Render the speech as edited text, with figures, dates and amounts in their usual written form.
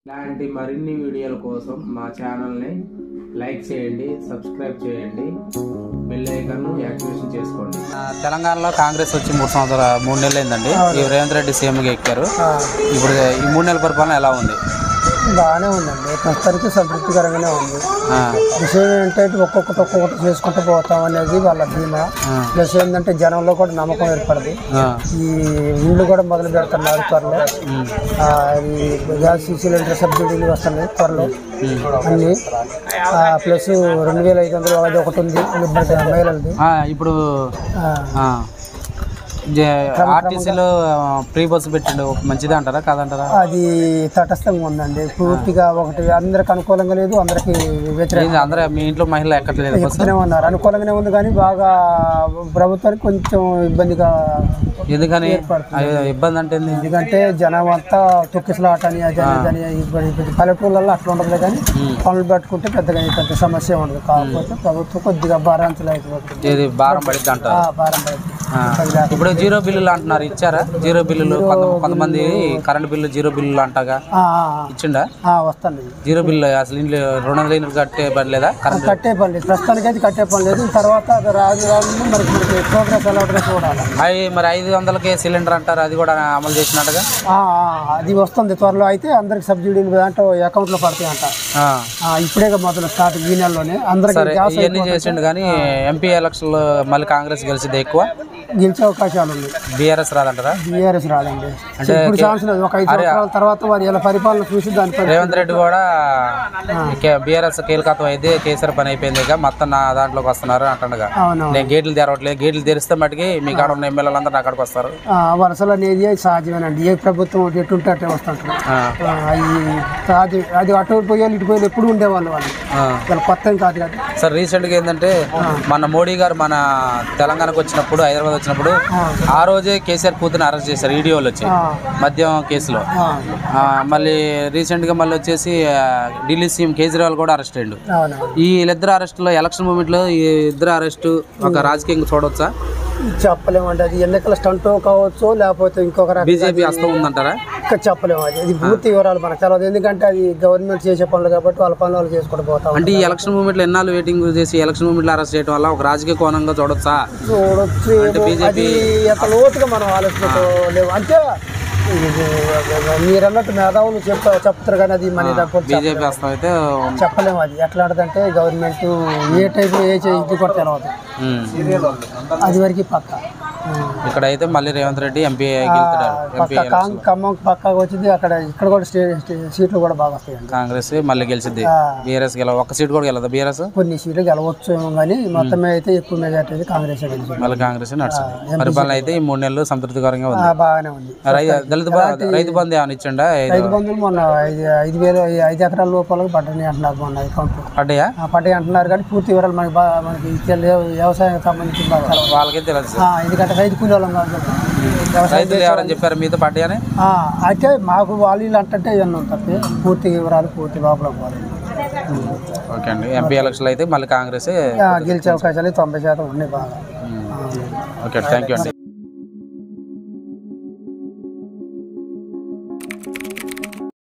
ఇలాంటి మరిన్ని వీడియోల కోసం మా ఛానల్ని లైక్ చేయండి, సబ్స్క్రైబ్ చేయండి, బెల్ ఐకాన్ యాక్టివేషన్ చేసుకోండి. తెలంగాణలో కాంగ్రెస్ వచ్చి 3 నెలలు అయిందండి. ఈ రేవంత్ రెడ్డి సీఎంగా ఎక్కారు. ఇప్పుడు ఈ 3 నెలల పరిపాలన ఎలా ఉంది? బాగానే ఉందండి, ప్రస్తుతానికి సంతృప్తికరంగానే ఉంది. విషయం ఏంటంటే ఒక్కొక్కటి చేసుకుంటూ పోతాం అనేది వాళ్ళ ధీమా. ప్లస్ ఏంటంటే జనంలో కూడా నమ్మకం ఏర్పడదు. ఈ ఇండ్లు కూడా మొదలు పెడుతున్నారు త్వరలో. ఈ గ్యాస్ సిలిండర్ సబ్సిడీలు వస్తున్నాయి త్వరలో అన్ని. ప్లస్ 2500 అది ఒకటి ఉంది మహిళలది. ఇప్పుడు ఆర్టీసీలో ఫ్రీ బస్సు పెట్టిండు, మంచిదే అంటారా కాదంటారా? అది తటస్థంగా ఉందండి, పూర్తిగా ఒకటి అందరికి అనుకూలంగా లేదు, అందరికి వ్యతిరేకంగా. అందరూ మీ ఇంట్లో మహిళలు ఎక్కట్లేదు, ఎక్కుతూనే ఉన్నారు. అనుకూలంగానే ఉంది కానీ బాగా ప్రభుత్వానికి కొంచెం ఇబ్బందిగా. ఎందుకని ఇబ్బంది అంటే? ఎందుకంటే జనం అంతా తొక్కిసలాట అని అదని పల్లెటూళ్ళల్లో అట్లా ఉండదు కానీ పనులు పెట్టుకుంటే పెద్ద సమస్య ఉండదు. కాకపోతే ప్రభుత్వం కొద్దిగా భారం భారం పడిద్ది అంటారు. భారం పడుతుంది. ఇప్పుడు 0 బిల్లులు అంటున్నారు, ఇచ్చారా? 0 బిల్లులు కొంతమంది కరెంట్ బిల్లు 0 బిల్లులు అంటగా ఇచ్చిండా? వస్తాను 0 బిల్లు అసలు ఇంట్లో 200 యూనిట్లు కట్టే పని లేదా? కట్టే పని లేదు, ప్రస్తుతానికి అయితే కట్టే పని లేదు. తర్వాత రాజు మనకి ప్రోగ్రెస్ ఎలా చూడాలి. మరి 500కే సిలిండర్ అంటారు, అది కూడా అమలు చేసినట్టుగా అది వస్తుంది త్వరలో. అయితే అందరికి సబ్సిడీలు అంటే అకౌంట్ లో పడతాయి అంట. ఇప్పుడే మొదలు స్టార్ట్ ఈ నెలలోనే అందరికి ఇవన్నీ చేసిండు. కానీ ఎంపీ ఎలక్షన్ లో మళ్ళీ కాంగ్రెస్ గెలిచింది, ఎక్కువ గెలిచే అవకాశాలు ఉన్నాయి. బీఆర్ఎస్ రాదంటారా? బీఆర్ఎస్ రాదండి, ఇప్పుడు ఛాన్స్ లేదు. ఒక 5 సంవత్సరాల తర్వాత వారి ఇలా పరిపాలన చూసి దాని రేవంత్ రెడ్డి కూడా బీఆర్ఎస్ కీలకత్వం అయితే కేసీఆర్ పని అయిపోయింది, మొత్తం నా దాంట్లోకి వస్తున్నారు అంటుండగా. నేను గేట్లు తెరవట్లేదు, గేట్లు తెరిస్తే మటుకి మీ కాడ ఉన్న ఎమ్మెల్యేలు అందరూ అక్కడికి వస్తారు. వరుసలో అనేది సహజమేనండి, ఏ ప్రభుత్వం ఎటుంటే అట్టే వస్తుంటారు. అది అటు పోయాలి ఇటు పోయాలి ఎప్పుడు ఉండేవాళ్ళు వాళ్ళు, కొత్త కాదు కదా సార్. రీసెంట్గా ఏంటంటే మన మోడీ గారు మన తెలంగాణకు వచ్చినప్పుడు, హైదరాబాద్ వచ్చినప్పుడు ఆ రోజే కేసీఆర్ కూతురుని అరెస్ట్ చేశారు ఈడీఓలు వచ్చి మద్యం కేసులో. మళ్ళీ రీసెంట్గా మళ్ళీ వచ్చేసి ఢిల్లీ సీఎం కేజ్రీవాల్ కూడా అరెస్ట్ అయ్యిండు. ఈ ఇద్దరు అరెస్టులో ఎలక్షన్ మూమెంట్లో ఈ ఇద్దరు అరెస్టు ఒక రాజకీయంగా చూడవచ్చా? చెప్పలేమండి, అది ఎన్నికల స్టంట్ కావచ్చు, లేకపోతే ఇంకొక బీజేపీ హస్తం ఉందంటారా? ఇంకా చెప్పలేము. అది పూర్తి వివరాలు మనకు తెలియదు, ఎందుకంటే అది గవర్నమెంట్ చేసే పనులు కాబట్టి వాళ్ళ పనులు వాళ్ళు చేసుకుంటూ పోతాం. అంటే ఈ ఎలక్షన్ మూమెంట్లో ఎన్నాళ్ళు వెయిటింగ్ చేసి ఎలక్షన్ మూమెంట్లో అరెస్ట్ చేయడం వల్ల ఒక రాజకీయ కోణంగా చూడొచ్చా? అది ఎంత లోతుగా మనం ఆలోచించలేము. అంటే మీరు అన్నట్టు మేధావులు చెప్తారు కానీ అది మన బీజేపీ హస్తం అయితే చెప్పలేము. అది ఎట్లాంటిదంటే గవర్నమెంట్ ఏ టైప్ ఏ ఇది కూడా తెలియదు, అది వరకు పక్క. ఇక్కడ అయితే మళ్ళీ రేవంత్ రెడ్డి ఎంపీ ఖమ్మం పక్కగా వచ్చింది. ఇక్కడ కూడా సీట్లు కూడా బాగా వస్తాయి. కాంగ్రెస్ మళ్ళీ గెలిచింది, బీఆర్ఎస్ ఒక్క సీట్ కూడా గెలదు. బీఆర్ఎస్ కొన్ని సీట్లు గెలవచ్చు కానీ మొత్తం అయితే ఎక్కువ మెజార్టీ కాంగ్రెస్ గెలిచింది. మళ్ళీ కాంగ్రెస్ నడిచింది. పరిపాలన అయితే ఈ 3 నెలలు సంతృప్తికరంగా ఉంది, బాగానే ఉంది. రైతు బంధు ఏమైనా ఇచ్చిండా? రైతు బంధువులు మొన్న 5 ఎకరాల లోపల పడ్డాయి అంటున్నారు. మొన్న అకౌంట్ పడ్డాయి అంటున్నారు కానీ పూర్తి వివరాలు మనకి వ్యవసాయం సంబంధించి వాళ్ళకే తెలుసు. ఎందుకంటే రైతు కూలీలం రైతులు ఎవరని చెప్పారు మీతో పడ్డాయని? అయితే మాకు వాళ్ళు అంటే ఇవన్నీ తప్పే, పూర్తి వివరాలు పూర్తి లోపల పోవాలి. ఓకే అండి. ఎంపీ ఎలక్షన్లు అయితే మళ్ళీ కాంగ్రెస్ గెలిచే అవకాశాలు 90% ఉన్నాయి బాగా. ఓకే, థ్యాంక్ యూ అండి.